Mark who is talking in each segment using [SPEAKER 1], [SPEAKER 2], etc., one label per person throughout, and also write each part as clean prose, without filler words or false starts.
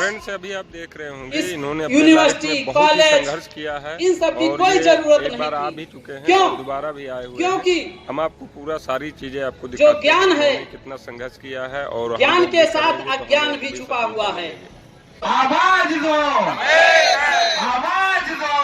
[SPEAKER 1] Friends अभी आप देख रहे होंगे इन्होंने
[SPEAKER 2] यूनिवर्सिटी, कॉलेज,
[SPEAKER 1] संघर्ष किया है,
[SPEAKER 2] इन सब की
[SPEAKER 1] और
[SPEAKER 2] कोई जरूरत
[SPEAKER 1] एक
[SPEAKER 2] नहीं
[SPEAKER 1] बार आ
[SPEAKER 2] थी।
[SPEAKER 1] भी चुके हैं
[SPEAKER 2] क्यों?
[SPEAKER 1] और दोबारा भी आए हुए
[SPEAKER 2] क्योंकि
[SPEAKER 1] हैं। हम आपको पूरा सारी चीजें आपको
[SPEAKER 2] जो
[SPEAKER 1] दिखाते
[SPEAKER 2] ज्ञान
[SPEAKER 1] हैं
[SPEAKER 2] है,
[SPEAKER 1] कितना संघर्ष किया है, और
[SPEAKER 2] ज्ञान के साथ अज्ञान भी छुपा हुआ है।
[SPEAKER 3] आवाज दो, आवाज दो,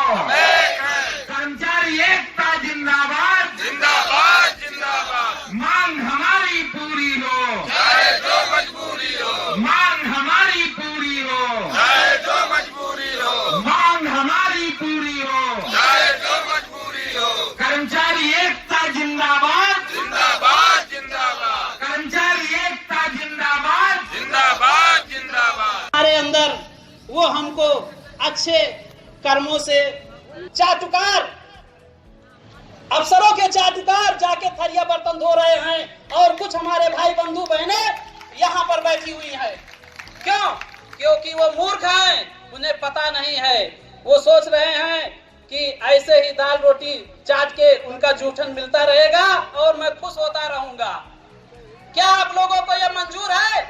[SPEAKER 3] कर्मचारी एकता जिंदाबाद,
[SPEAKER 4] जिंदाबाद जिंदाबाद।
[SPEAKER 3] मांग हमारी पूरी हो,
[SPEAKER 4] चाहे जो मजबूरी हो,
[SPEAKER 3] मांग हमारी पूरी हो,
[SPEAKER 4] चाहे जो मजबूरी हो,
[SPEAKER 3] मांग हमारी पूरी हो,
[SPEAKER 4] चाहे जो मजबूरी हो।
[SPEAKER 3] कर्मचारी एकता जिंदाबाद,
[SPEAKER 4] जिंदाबाद जिंदाबाद,
[SPEAKER 3] कर्मचारी एकता जिंदाबाद,
[SPEAKER 4] जिंदाबाद जिंदाबाद।
[SPEAKER 2] हमारे अंदर वो हमको अच्छे कर्मों से चाटुकार, अफसरों के चाटुकार जाके थरिया बर्तन धो रहे हैं, और कुछ हमारे भाई बंधु बहने यहाँ पर बैठी हुई है। क्यों? क्योंकि वो मूर्ख हैं, उन्हें पता नहीं है। वो सोच रहे हैं कि ऐसे ही दाल रोटी चाट के उनका जूठन मिलता रहेगा और मैं खुश होता रहूंगा। क्या आप लोगों को यह मंजूर है?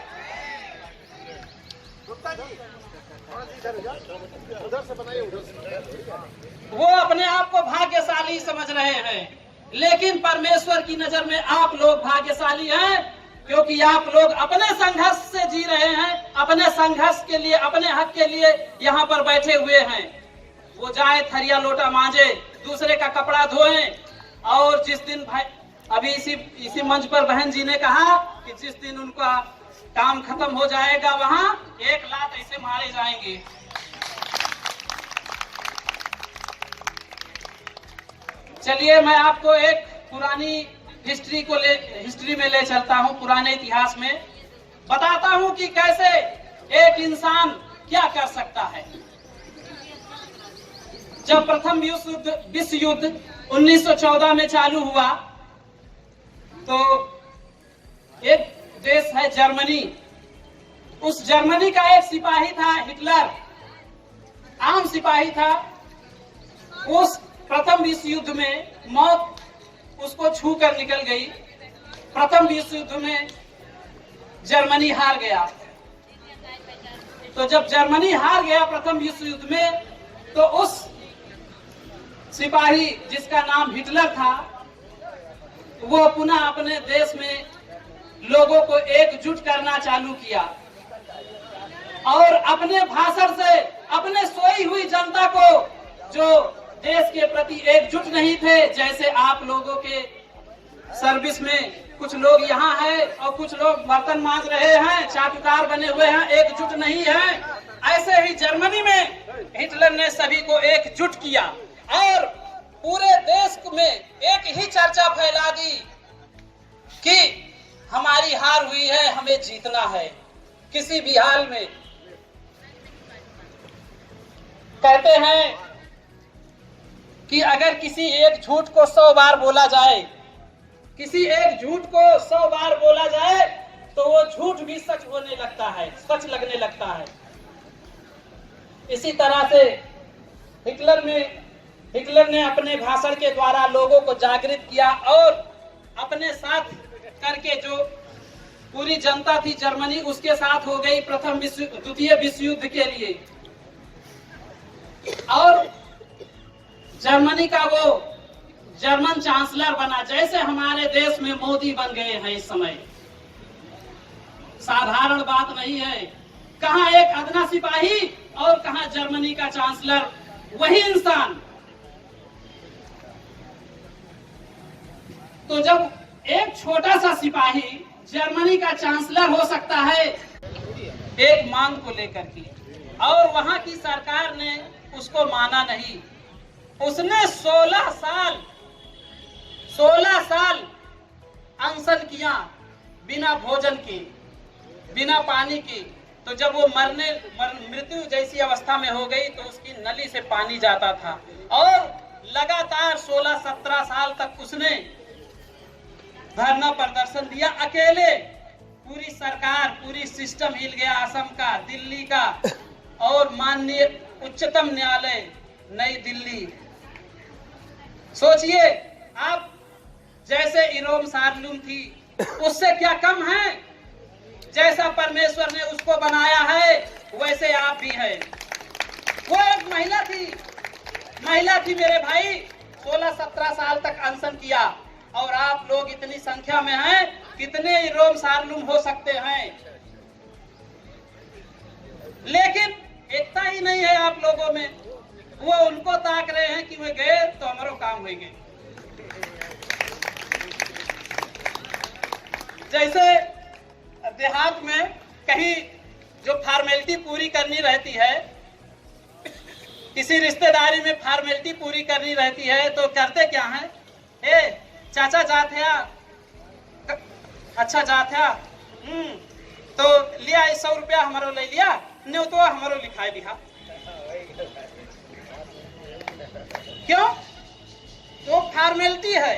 [SPEAKER 2] वो अपने आप को भाग्यशाली समझ रहे हैं, लेकिन परमेश्वर की नजर में आप लोग भाग्यशाली हैं, क्योंकि आप लोग अपने संघर्ष से जी रहे हैं, अपने संघर्ष के लिए, अपने हक के लिए यहाँ पर बैठे हुए हैं। वो जाए थरिया लोटा मांजे, दूसरे का कपड़ा धोएं, और जिस दिन भाई अभी इसी मंच पर बहन जी ने कहा कि जिस दिन उनका काम खत्म हो जाएगा वहाँ 1 लाख ऐसे मारे जाएंगे। चलिए मैं आपको एक पुरानी हिस्ट्री में ले चलता हूँ, पुराने इतिहास में बताता हूँ कि कैसे एक इंसान क्या कर सकता है। जब प्रथम विश्व युद्ध 1914 में चालू हुआ तो एक देश है जर्मनी, उस जर्मनी का एक सिपाही था हिटलर, आम सिपाही था। उस प्रथम विश्व युद्ध में मौत उसको छू कर निकल गई। प्रथम विश्व युद्ध में जर्मनी हार गया। तो जब जर्मनी हार गया प्रथम विश्व युद्ध में, तो उस सिपाही जिसका नाम हिटलर था, वो पुनः अपने देश में लोगों को एकजुट करना चालू किया, और अपने भाषण से अपने सोई हुई जनता को, जो देश के प्रति एकजुट नहीं थे, जैसे आप लोगों के सर्विस में कुछ लोग यहाँ हैं और कुछ लोग बर्तन मांज रहे हैं, चाटुकार बने हुए हैं, एकजुट नहीं है, ऐसे ही जर्मनी में हिटलर ने सभी को एकजुट किया और पूरे देश में एक ही चर्चा फैला दी कि हमारी हार हुई है, हमें जीतना है किसी भी हाल में। कहते हैं कि अगर किसी एक झूठ को 100 बार बोला जाए, किसी एक झूठ को 100 बार बोला जाए, तो वो झूठ भी सच होने लगता है, सच लगने लगता है। इसी तरह से हिटलर ने अपने भाषण के द्वारा लोगों को जागृत किया, और अपने साथ करके जो पूरी जनता थी जर्मनी, उसके साथ हो गई द्वितीय विश्व युद्ध के लिए। और जर्मनी का वो जर्मन चांसलर बना, जैसे हमारे देश में मोदी बन गए हैं इस समय। साधारण बात नहीं है। कहाँ एक अदना सिपाही और कहाँ जर्मनी का चांसलर, वही इंसान। तो जब एक छोटा सा सिपाही जर्मनी का चांसलर हो सकता है एक मांग को लेकर के, और वहां की सरकार ने उसको माना नहीं, उसने 16 साल अनशन किया बिना भोजन के, बिना पानी के। तो जब वो मृत्यु जैसी अवस्था में हो गई तो उसकी नली से पानी जाता था, और लगातार 16-17 साल तक उसने धरना प्रदर्शन दिया अकेले। पूरी सरकार, पूरी सिस्टम हिल गया, असम का, दिल्ली का, और माननीय उच्चतम न्यायालय नई दिल्ली। सोचिए आप, जैसे इरोम सारलूम थी, उससे क्या कम है? जैसा परमेश्वर ने उसको बनाया है वैसे आप भी हैं। वो एक महिला थी मेरे भाई, 16-17 साल तक अनशन किया, और आप लोग इतनी संख्या में हैं, कितने रोम सारलूम हो सकते हैं, लेकिन एकता ही नहीं है आप लोगों में। वो उनको ताक रहे हैं कि वे गए तो हमारो काम होंगे। जैसे देहात में कहीं जो फॉर्मेलिटी पूरी करनी रहती है, किसी रिश्तेदारी में फॉर्मेलिटी पूरी करनी रहती है, तो करते क्या है, ए चाचा जात है, अच्छा जात है, तो लिया 100 रुपया हमारो ले लिया, नहीं तो हमारो लिखाई दिया। क्यों? तो फॉर्मेलिटी है।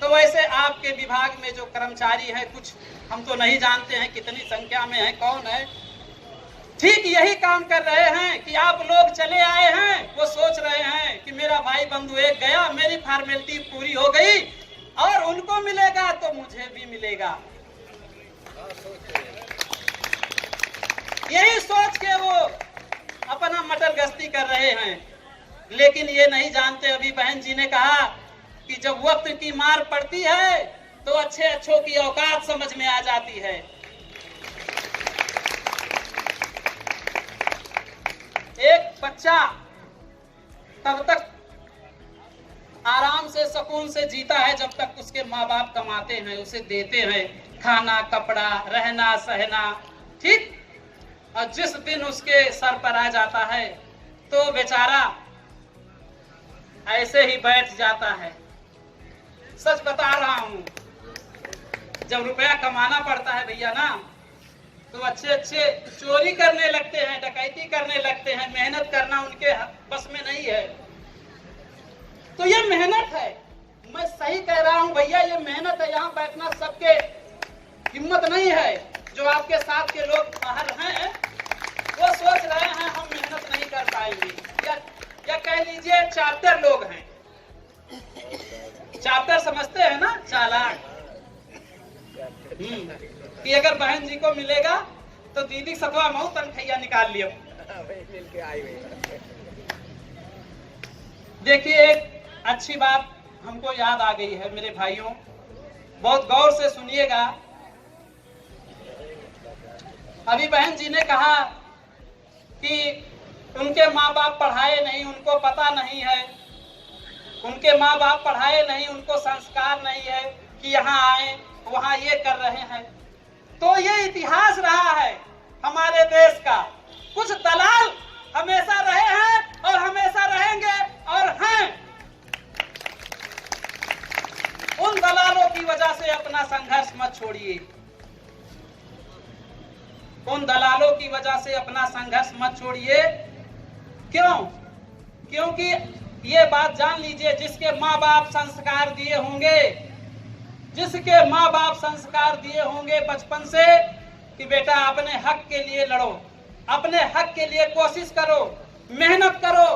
[SPEAKER 2] तो वैसे आपके विभाग में जो कर्मचारी हैं, कुछ हम तो नहीं जानते हैं कितनी संख्या में है, कौन है, ठीक यही काम कर रहे हैं कि आप लोग चले आए हैं, वो सोच रहे हैं कि मेरा भाई बंधु एक गया, मेरी फॉर्मेलिटी पूरी हो गई और उनको मिलेगा तो मुझे भी मिलेगा। यही सोच के वो अपना मटर गश्ती कर रहे हैं, लेकिन ये नहीं जानते। अभी बहन जी ने कहा कि जब वक्त की मार पड़ती है तो अच्छे अच्छों की औकात समझ में आ जाती है। एक बच्चा तब तक आराम से सुकून से जीता है जब तक उसके माँ बाप कमाते हैं, उसे देते हैं खाना, कपड़ा, रहना सहना, ठीक। और जिस दिन उसके सर पर आ जाता है तो बेचारा ऐसे ही बैठ जाता है। सच बता रहा हूँ, जब रुपया कमाना पड़ता है भैया ना, तो अच्छे अच्छे चोरी करने लगते हैं, डकैती करने लगते हैं। मेहनत करना उनके बस में नहीं है। तो ये मेहनत है, मैं सही कह रहा हूँ भैया, ये मेहनत है। यहाँ बैठना सबके हिम्मत नहीं है। जो आपके साथ के लोग बाहर हैं वो सोच रहे हैं हम मेहनत नहीं कर पाएंगे, या कह लीजिए चाप्टर लोग हैं। चाप्टर समझते हैं ना, चालाक, कि अगर बहन जी को मिलेगा तो दीदी सतवा मऊ तनखैया निकाल लियो। देखिए, एक अच्छी बात हमको याद आ गई है मेरे भाइयों, बहुत गौर से सुनिएगा। अभी बहन जी ने कहा कि उनके माँ बाप पढ़ाए नहीं, उनको पता नहीं है, उनके माँ बाप पढ़ाए नहीं, उनको संस्कार नहीं है कि यहाँ आए वहाँ ये कर रहे हैं। तो ये इतिहास रहा है हमारे देश का। कुछ दलाल हमेशा रहे हैं और हमेशा रहेंगे और हैं। उन दलालों की वजह से अपना संघर्ष मत छोड़िए, उन दलालों की वजह से अपना संघर्ष मत छोड़िए। क्यों? क्योंकि ये बात जान लीजिए, जिसके माँ बाप संस्कार दिए होंगे, जिसके माँ बाप संस्कार दिए होंगे बचपन से कि बेटा अपने हक के लिए लड़ो, अपने हक के लिए कोशिश करो, मेहनत करो,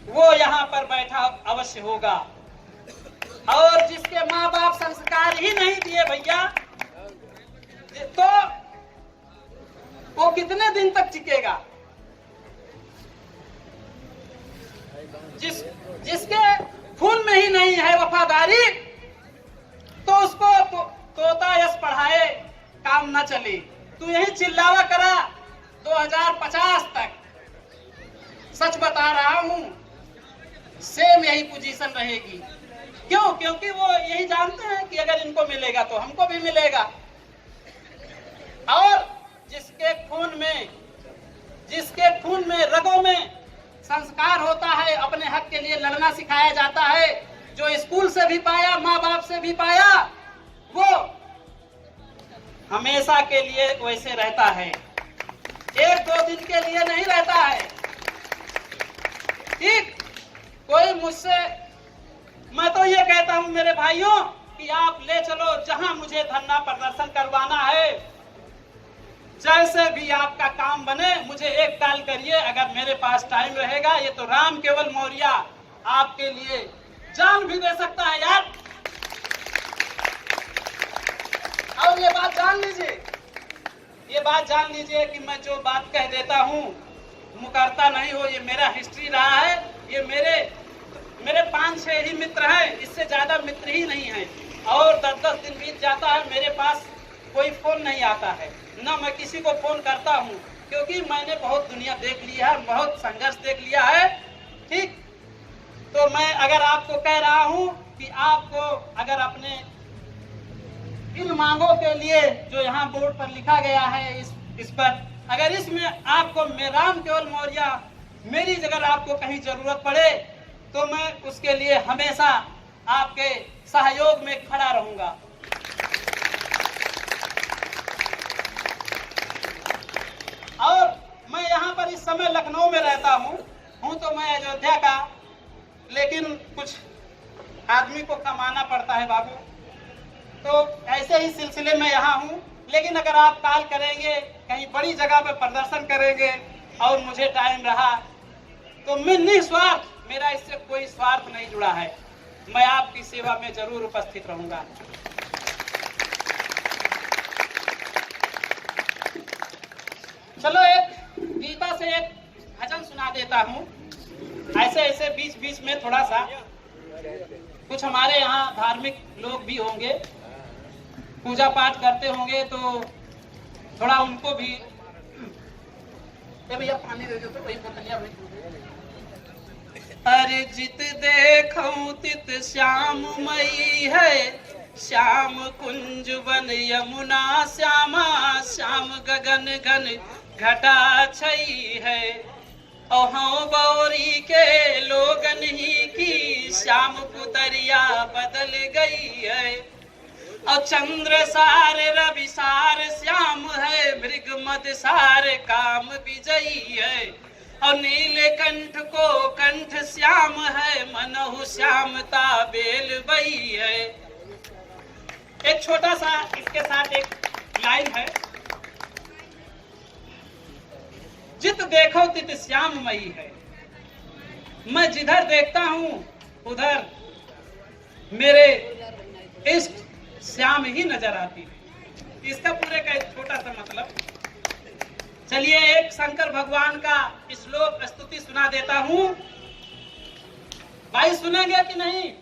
[SPEAKER 2] वो यहाँ पर बैठा अवश्य होगा। और जिसके माँ बाप संस्कार ही नहीं दिए भैया, तो वो कितने दिन तक टिकेगा? जिसके खून में ही नहीं है वफादारी, तो उसको तोता यश पढ़ाए काम न चले। तू यही चिल्लावा करा 2050 तक। सच बता रहा हूं, सेम यही पोजीशन रहेगी। क्यों? क्योंकि वो यही जानते हैं कि अगर इनको मिलेगा तो हमको भी मिलेगा। और जिसके खून में रगों में संस्कार होता है, अपने हक के लिए लड़ना सिखाया जाता है, जो स्कूल से भी पाया, माँ बाप से भी पाया, वो हमेशा के लिए वैसे रहता है, 1-2 दिन के लिए नहीं रहता है। ठीक? कोई मुझसे, मैं तो ये कहता हूं मेरे भाइयों कि आप ले चलो जहां मुझे धरना प्रदर्शन करवाना है, जैसे भी आपका काम बने मुझे एक कॉल करिए, अगर मेरे पास टाइम रहेगा। ये तो राम केवल मौर्य आपके लिए जान भी दे सकता है यार। और ये बात जान लीजिए, बात जान लीजिए कि मैं जो बात कह देता हूँ मुकरता नहीं हो, ये मेरा हिस्ट्री रहा है। ये मेरे 5-6 ही मित्र हैं, इससे ज्यादा मित्र ही नहीं है। और 10-10 दिन बीत जाता है, मेरे पास कोई फोन नहीं आता है, ना मैं किसी को फोन करता हूँ, क्योंकि मैंने बहुत दुनिया देख लिया है, बहुत संघर्ष देख लिया है। ठीक, तो मैं अगर आपको कह रहा हूँ कि आपको अगर अपने इन मांगों के लिए जो यहाँ बोर्ड पर लिखा गया है, इस पर अगर इसमें आपको राम केवल मौर्य मेरी अगर आपको कहीं जरूरत पड़े तो मैं उसके लिए हमेशा आपके सहयोग में खड़ा रहूंगा। और मैं यहाँ पर इस समय लखनऊ में रहता हूँ तो मैं अयोध्या का, लेकिन कुछ आदमी को कमाना पड़ता है बाबू, तो ऐसे ही सिलसिले में यहाँ हूँ। लेकिन अगर आप कॉल करेंगे, कहीं बड़ी जगह पे प्रदर्शन करेंगे और मुझे टाइम रहा तो मैं निस्वार्थ, मेरा इससे कोई स्वार्थ नहीं जुड़ा है, मैं आपकी सेवा में जरूर उपस्थित रहूंगा। चलो एक गीता से एक भजन सुना देता हूँ। ऐसे ऐसे बीच बीच में थोड़ा सा, कुछ हमारे यहाँ धार्मिक लोग भी होंगे, पूजा पाठ करते होंगे, तो थोड़ा उनको भी भैया पानी दे दो तो वही बोतलिया में। अरे जित देखूं तित श्याम मई है, श्याम कुंज वन यमुना श्यामा, श्याम गगन घन घटा छई है। ओहों बौरी के लोगन ही की, श्याम पुतरिया बदल गई है। और चंद्र सार रवि सार श्याम है, मृग मद सार काम विजयी है। और नीलकंठ को कंठ श्याम है, मनहु श्यामता बेल बई है। एक छोटा सा इसके साथ एक लाइन है, जित देखो तित श्याममयी है। मैं जिधर देखता हूँ उधर मेरे इष्ट श्याम ही नजर आती है। इसका पूरे का एक छोटा सा मतलब। चलिए एक शंकर भगवान का श्लोक स्तुति सुना देता हूँ, भाई सुनेंगे कि नहीं?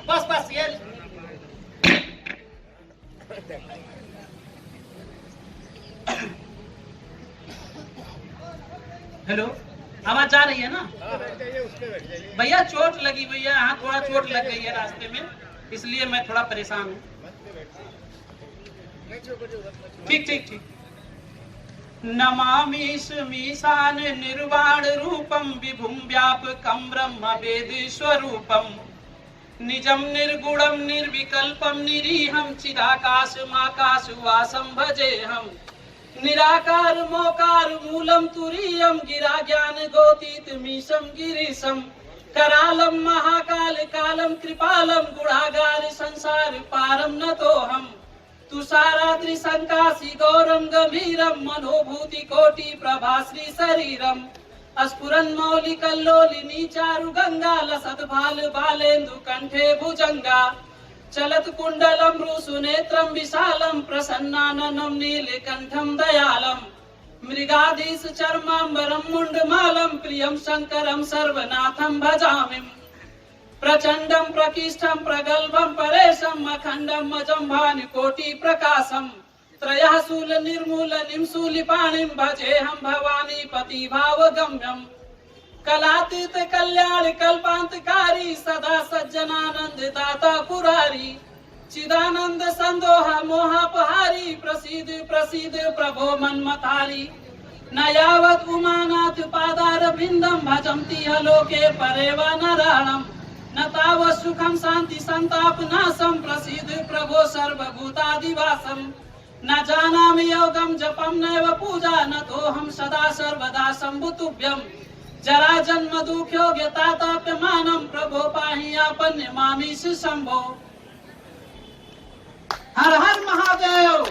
[SPEAKER 2] बस ये हेलो, आवाज जा रही है ना भैया? चोट लगी भैया, यहाँ थोड़ा चोट लग गई है रास्ते में, इसलिए मैं थोड़ा परेशान हूँ। ठीक। नमामि मीशान निर्वाण रूपम, विभुम व्यापकम ब्रह्म वेद स्वरूपम, निजम निर्गुणम निर्विकल्पम निरीहम, चिदाकाशमाकाश वासम भजेहम। निराकार मोकार मूलम तुरीयम, गिरा ज्ञान गोतीत मीशम गिरीशम। करालम महाकाल कालम कृपालम, गुणागार संसार पारम नतोहम। तुषाराद्रि संकाशी गौरम गंभीरम, मनोभूति कोटि प्रभाश्री शरीरम। अस्फुरन मौलि कल्लोलिनी चारु गंगा, लसत भाल बालेन्दु कंठे भुजंगा। चलत कुंडलम रुसुनेत्रम विशालम, प्रसन्नाननम नीलकंठम दयालम। मृगाधीश चर्मांबरम मुंडमालम, प्रियम शंकरम सर्वनाथम भजामि। प्रचंडम प्रकीष्ठम प्रगल्भम परेशम, अखंडम अजम्भान कोटि प्रकाशम। त्रयः शूल निर्मूल निमशूलिपाणिम, भजेहम भवानी पति भावगम्यम। कलातीत कल्याण कल्पांतकारी, सदा सज्जनानंद दाता पुरारी। चिदानंद संदोह मोहापहारी, प्रसीद प्रसीद प्रभो मन्मथारी। न यावत् उमानाथ पादार बिंदम, भजन्ति लोके परेव नारायणम। न तावत् सुखम शांति संताप नाशम, प्रसीद प्रभो सर्वभूतादिवासम। न जानामि योगम जपम नैव पूजा, न तोहम सदा सर्वदा शंभुतुभ्यम। जरा जन्म दुख्योग्यताताप्यमानम, प्रभो पाहि आपन्यमामीश शंभो। हर हर महादेव।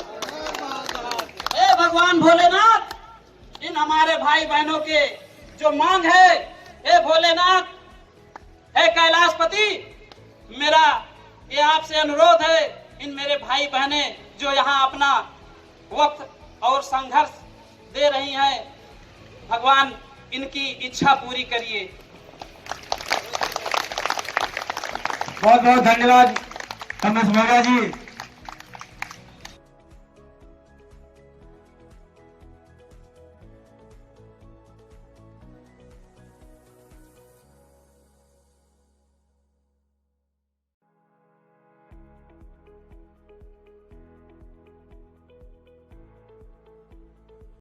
[SPEAKER 2] हे भगवान भोलेनाथ, इन हमारे भाई बहनों के जो मांग है, हे भोलेनाथ, हे कैलाशपति, मेरा ये आपसे अनुरोध है, इन मेरे भाई बहने जो यहाँ अपना वक्त और संघर्ष दे रही हैं, भगवान इनकी इच्छा पूरी करिए।
[SPEAKER 5] बहुत बहुत धन्यवाद रमेश मोगा जी।